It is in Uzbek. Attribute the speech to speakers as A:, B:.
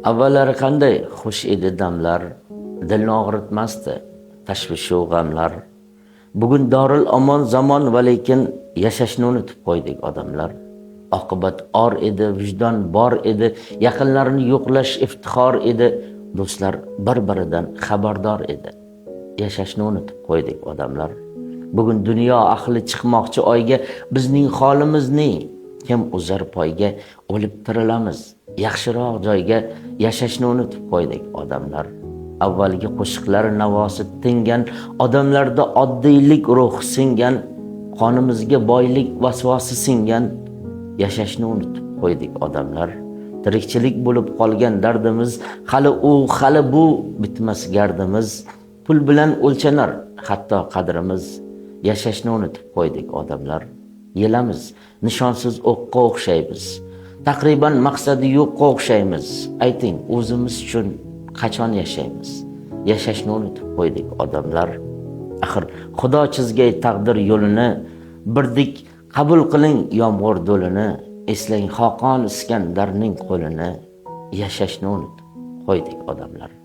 A: Avvallari qanday xush edi damlar, dilni og'ritmasdi tashvish va g'amlar. Bugun doril omon zamon va lekin yashashni unutib qo'ydik odamlar. Oqibat or edi, vijdon bor edi, yaqinlarini yo'qlash iftixor edi, do'stlar bir-biridan xabardor edi. Yashashni unutib qo'ydik odamlar. Bugun dunyo ahli chiqmoqchi oyga, bizning holimiz ne? Kim uzar poyga, o'lib tirilamiz yaxshiroq joyga, yashashni unutib qo'ydik odamlar. Avvalgi qo'shiqlar navosi tingan, odamlarda oddiylik ruhi singan, qonimizga boylik vasvasi singan, yashashni unutib qo'ydik odamlar. Tirikchilik bo'lib qolgan dardimiz, hali bu bitmas gardimiz, pul bilan o'lchanar hatto qadrimiz. Yashashni unutib qo'ydik odamlar. Yelamiz, nishonsiz o'qqa o'xshaymiz. Taqriban maqsadi yo'qqa o'xshaymiz. Ayting, o'zimiz uchun qachon yashaymiz? Yashashni unutib qo'ydik odamlar. Axir Xudo chizgay taqdir yo'lini, birdik qabul qiling yomg'ir do'lini. Eslang Xoqon Iskandarning qo'lini. Yashashni unutib qo'ydik odamlar.